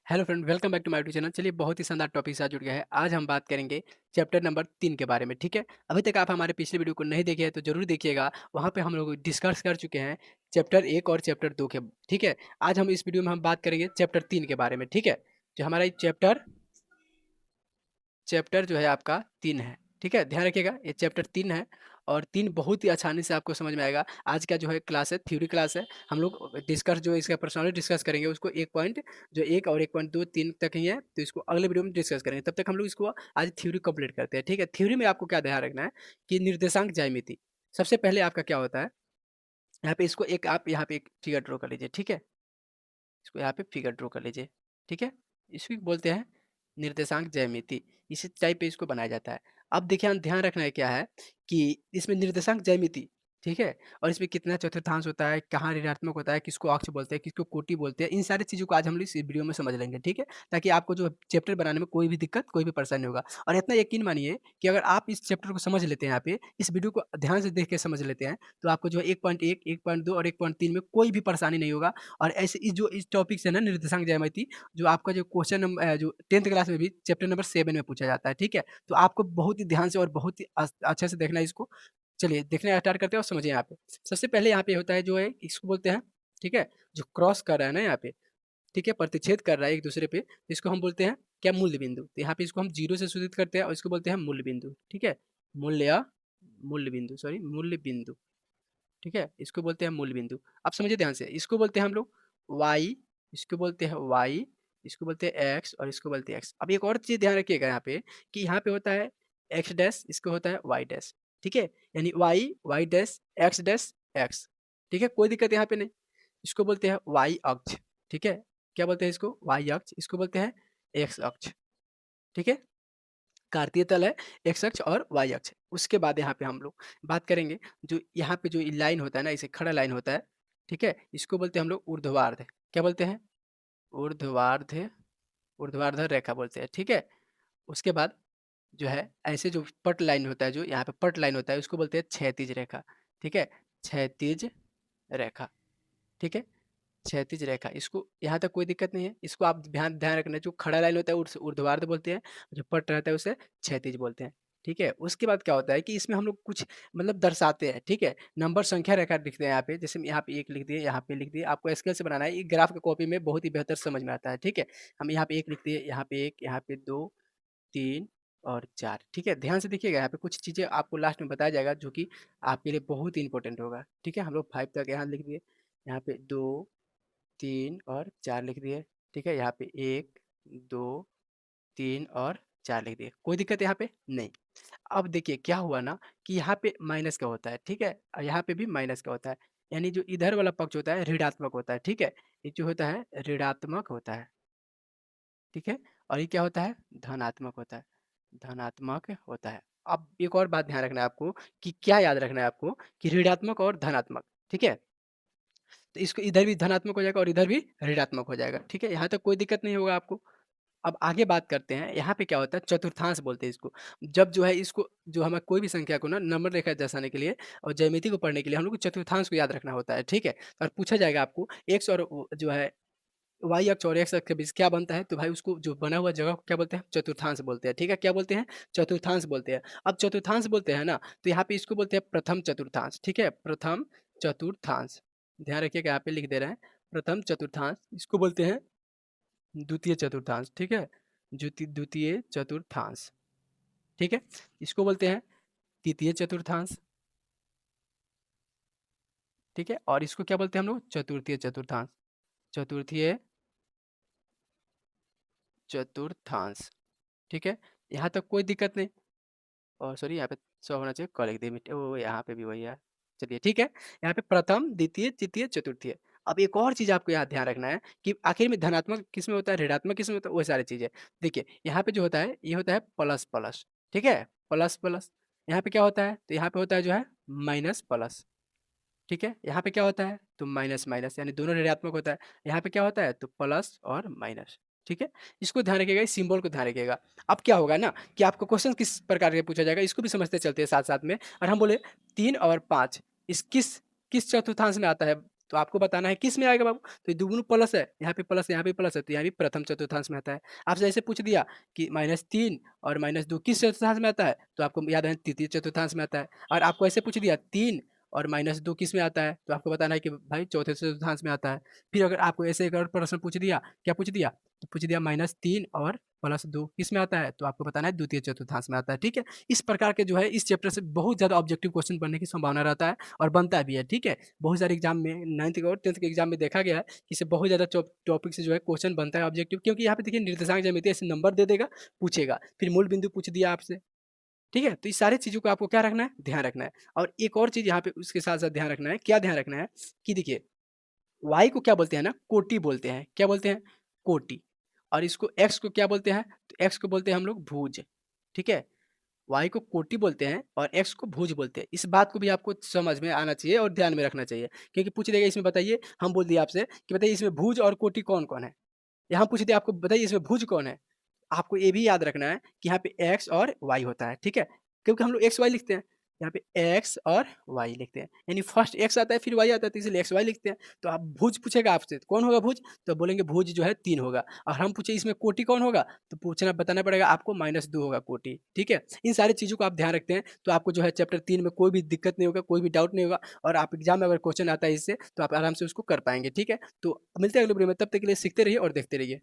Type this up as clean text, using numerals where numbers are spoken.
Hello friend, welcome back to my YouTube channel. चलिए, बहुत ही शानदार टॉपिक के साथ जुड़ गया है। आज हम बात करेंगे चैप्टर नंबर 3 के बारे में, ठीक है? अभी तक आप हमारे पिछले वीडियो को नहीं देखे हैं तो ज़रूर देखिएगा। वहाँ पे हम लोग डिस्कस कर चुके हैं चैप्टर 1 और चैप्टर 2 के, ठीक है? आज हम इस वीडियो में हम बात करेंगे चैप्टर 3 के बारे में, ठीक है? जो हमारा ये चैप्टर चैप्टर जो है आपका 3 है, ठीक है? ध्यान रखिएगा, ये चैप्टर 3 है और 3 बहुत ही आसानी से आपको समझ में आएगा। आज का जो है क्लास है, थ्योरी क्लास है। हम लोग डिस्कस जो इसका पर्सनली डिस्कस करेंगे उसको 1 पॉइंट जो 1 और 1.2 3 तक ही है, तो इसको अगले वीडियो में डिस्कस करेंगे। तब तक हम लोग इसको आज थ्योरी कंप्लीट करते हैं, ठीक है? थ्योरी में आपको क्या ध्यान रखना है कि निर्देशांक ज्यामिति, सबसे पहले आपका क्या होता है, यहाँ पे इसको एक आप यहाँ पे एक फिगर ड्रॉ कर लीजिए, ठीक है? इसको यहाँ पे फिगर ड्रॉ कर लीजिए, ठीक है? इसको बोलते हैं निर्देशांक ज्यामिति। इसी टाइप पे इसको बनाया जाता है। अब देखिए, यहाँ ध्यान रखना है क्या है कि इसमें निर्देशांक ज्यामिति, ठीक है? और इसमें कितना चतुर्थांश होता है, कहाँ ऋणात्मक होता है, किसको अक्ष बोलते हैं, किसको कोटि बोलते हैं, इन सारी चीज़ों को आज हम लोग इस वीडियो में समझ लेंगे, ठीक है? ताकि आपको जो चैप्टर बनाने में कोई भी दिक्कत, कोई भी परेशानी नहीं होगा। और इतना यकीन मानिए कि अगर आप इस चैप्टर को समझ लेते हैं, यहाँ पे इस वीडियो को ध्यान से देख के समझ लेते हैं, तो आपको जो है 1.1, 1.2 और 1.3 में कोई भी परेशानी नहीं होगा। और ऐसे इस टॉपिक से ना निर्देशांक ज्यामिति, जो आपका जो जो 10th क्लास में भी चैप्टर नंबर 7 में पूछा जाता है, ठीक है? तो आपको बहुत ही ध्यान से और बहुत ही अच्छे से देखना है इसको। चलिए, देखना स्टार्ट करते हैं और समझिए यहाँ पे। सबसे पहले यहाँ पे होता है जो है, इसको बोलते हैं, ठीक है? जो क्रॉस कर रहा है ना यहाँ पे, ठीक है? प्रतिच्छेद कर रहा है एक दूसरे पे, तो इसको हम बोलते हैं क्या? मूल्य बिंदु। तो यहाँ पे इसको हम 0 से सूचित करते हैं और इसको बोलते हैं मूल्य बिंदु, ठीक है? मूल्य बिंदु, सॉरी, मूल्य बिंदु, ठीक है? इसको बोलते हैं मूल बिंदु। अब समझिए ध्यान से, इसको बोलते हैं हम लोग y, इसको बोलते हैं y, इसको बोलते हैं x और इसको बोलते हैं x। अब एक और चीज़ ध्यान रखिएगा यहाँ पे कि यहाँ पे होता है x डैश, इसको होता है y डैश, ठीक है? यानी y dash, x dash, x, ठीक है? कोई दिक्कत यहाँ पे नहीं। इसको बोलते हैं y अक्ष, ठीक है? क्या बोलते हैं इसको? y अक्ष। इसको बोलते हैं x अक्ष, ठीक है? कार्तीय तल है, एक्स अक्ष और वाई अक्ष। उसके बाद यहाँ पे हम लोग बात करेंगे, जो यहाँ पे जो लाइन होता है ना, इसे खड़ा लाइन होता है, ठीक है? इसको बोलते हैं हम लोग ऊर्ध्वाधर। क्या बोलते हैं? ऊर्ध्वाधर, ऊर्ध्वाधर रेखा बोलते हैं, ठीक है? उसके बाद जो है ऐसे जो पट लाइन होता है, जो यहाँ पे पट लाइन होता है, उसको बोलते हैं क्षैतिज रेखा, ठीक है? क्षैतिज रेखा, ठीक है? क्षैतिज रेखा, इसको यहाँ तक कोई दिक्कत नहीं है। इसको आप ध्यान ध्यान रखना, जो खड़ा लाइन होता है उसे ऊर्ध्वाधर बोलते हैं, जो पट रहता है उसे क्षैतिज बोलते हैं, ठीक है? उसके बाद क्या होता है कि इसमें हम लोग कुछ मतलब दर्शाते हैं, ठीक है? नंबर संख्या रेखा लिखते हैं यहाँ पे, जैसे यहाँ पे 1 लिख दिए, यहाँ पे लिख दिए। आपको स्केल से बनाना है, ये ग्राफ की कॉपी में बहुत ही बेहतर समझ में आता है, ठीक है? हम यहाँ पे 1 लिख दिए, यहाँ पे 1, यहाँ पे 2, 3 और 4, ठीक है? ध्यान से देखिएगा, यहाँ पे कुछ चीज़ें आपको लास्ट में बताया जाएगा जो कि आपके लिए बहुत ही इंपॉर्टेंट होगा, ठीक है? हम लोग 5 तक यहाँ लिख दिए, यहाँ पे 2, 3 और 4 लिख दिए, ठीक है? यहाँ पे 1, 2, 3 और 4 लिख दिए। कोई दिक्कत यहाँ पे? नहीं। अब देखिए क्या हुआ ना कि यहाँ पे माइनस का होता है, ठीक है? और यहाँ पे भी माइनस का होता है। यानी जो इधर वाला पक्ष होता है ऋणात्मक होता है, ठीक है? ये जो होता है ऋणात्मक होता है, ठीक है? और ये क्या होता है? धनात्मक होता है, धनात्मक होता है। अब एक और बात ध्यान रखना है आपको कि क्या याद रखना है आपको कि ऋणात्मक और धनात्मक, ठीक है? तो इसको इधर भी धनात्मक हो जाएगा और इधर भी ऋणात्मक हो जाएगा, ठीक है? यहाँ तक कोई दिक्कत नहीं होगा आपको। अब आगे बात करते हैं, यहाँ पे क्या होता है, चतुर्थांश बोलते हैं इसको। जब जो है इसको, जो हमें कोई भी संख्या को ना नंबर रेखा दर्शाने के लिए और ज्यामिति को पढ़ने के लिए हम लोग को चतुर्थांश को याद रखना होता है, ठीक है? और पूछा जाएगा आपको एक्स और जो है वाई अक्ष और एक्स अक्ष के बीच क्या बनता है, तो भाई उसको जो बना हुआ जगह को क्या बोलते हैं? चतुर्थांश बोलते हैं, ठीक है? क्या बोलते हैं? चतुर्थांश बोलते हैं। अब चतुर्थांश बोलते हैं ना, तो यहाँ पे इसको बोलते हैं प्रथम चतुर्थांश, ठीक है? प्रथम चतुर्थांश, ध्यान रखिएगा, यहाँ पे लिख दे रहे हैं प्रथम चतुर्थांश। इसको बोलते हैं द्वितीय चतुर्थांश, ठीक है? द्वितीय चतुर्थांश, ठीक है? इसको बोलते हैं तृतीय चतुर्थांश, ठीक है? और इसको क्या बोलते हैं हम लोग? चतुर्थीय चतुर्थांश, चतुर्थीय चतुर्थांश, ठीक है? यहाँ तक कोई दिक्कत नहीं। और सॉरी, यहाँ पे 100 होना चाहिए, क लिख दिए मिट्टी, ओ यहाँ पे भी वही है। चलिए ठीक है, यहाँ पे प्रथम, द्वितीय, तृतीय, चतुर्थीय। अब एक और चीज़ आपको यहाँ ध्यान रखना है कि आखिर में धनात्मक किसमें होता है, ऋणात्मक किसमें होता है, वो सारी चीज़ें। देखिए यहाँ पे जो होता है, ये होता है प्लस प्लस, ठीक है? Plus plus. यहाँ पे क्या होता है, तो यहाँ पे होता है जो है माइनस प्लस, ठीक है? यहाँ पे क्या होता है, तो माइनस माइनस, यानी दोनों ऋणात्मक होता है। यहाँ पे क्या होता है, तो प्लस और माइनस, ठीक है? इसको ध्यान रखिएगा, इस सिंबल को ध्यान रखिएगा। अब क्या होगा ना कि आपको क्वेश्चन किस प्रकार के पूछा जाएगा, इसको भी समझते चलते हैं साथ साथ में। और हम बोले 3 और 5 इस किस किस चतुर्थांश में आता है, तो आपको बताना है किस में आएगा बाबू? तो ये दोनों प्लस है, यहाँ पे प्लस है, यहाँ पे प्लस है, तो यहाँ भी प्रथम चतुर्थांश में आता है। आपसे ऐसे पूछ दिया कि -3 और -2 किस चतुर्थांश में आता है? तो आपको याद है तृतीय चतुर्थांश में आता है। और आपको ऐसे पूछ दिया 3 और -2 किस में आता है? तो आपको बताना है कि भाई चौथे चतुर्थांश में आता है। फिर अगर आपको ऐसे एक और प्रश्न पूछ दिया, क्या पूछ दिया? तो पूछ दिया -3 और +2 किस में आता है? तो आपको बताना है द्वितीय चतुर्थांश में आता है, ठीक है? इस प्रकार के जो है इस चैप्टर से बहुत ज़्यादा ऑब्जेक्टिव क्वेश्चन बनने की संभावना रहता है और बनता भी है, ठीक है? बहुत सारे एग्जाम में 9th के और 10th के एग्जाम में देखा गया है कि इससे बहुत ज़्यादा टॉपिक से जो है क्वेश्चन बनता है ऑब्जेक्टिव, क्योंकि यहाँ पे देखिए निर्देशांक ज्यामिति ऐसे नंबर दे देगा, पूछेगा, फिर मूल बिंदु पूछ दिया आपसे, ठीक है? तो इस सारी चीज़ों को आपको क्या रखना है? ध्यान रखना है। और एक और चीज़ यहाँ पे उसके साथ-साथ ध्यान रखना है, क्या ध्यान रखना है कि देखिए y को क्या बोलते हैं ना, कोटि बोलते हैं। क्या बोलते हैं? कोटि। और इसको x को क्या बोलते हैं? तो x को बोलते हैं हम लोग भुज, ठीक है? y को कोटि बोलते हैं और x को भुज बोलते हैं। इस बात को भी आपको समझ में आना चाहिए और ध्यान में रखना चाहिए, क्योंकि पूछ देगा इसमें बताइए, हम बोल दिए आपसे कि बताइए इसमें भुज और कोटि कौन-कौन है? यहाँ पूछ दिया आपको बताइए इसमें भुज कौन है? आपको ये भी याद रखना है कि यहाँ पे x और y होता है, ठीक है? क्योंकि हम लोग x, y लिखते हैं, यहाँ पे x और y लिखते हैं, यानी फर्स्ट x आता है फिर y आता है, तो इसलिए x, y लिखते हैं। तो आप भुज पूछेगा आपसे, तो कौन होगा भुज? तो बोलेंगे भुज जो है 3 होगा। और हम पूछे इसमें कोटि कौन होगा? तो पूछना बताना पड़ेगा आपको -2 होगा कोटि, ठीक है? इन सारी चीज़ों को आप ध्यान रखते हैं, तो आपको जो है चैप्टर 3 में कोई भी दिक्कत नहीं होगा, कोई भी डाउट नहीं होगा और आप एग्ज़ाम में अगर क्वेश्चन आता है इससे, तो आप आराम से उसको कर पाएँगे, ठीक है? तो मिलते हैं अगले वीडियो में, तब तक के लिए सीखते रहिए और देखते रहिए।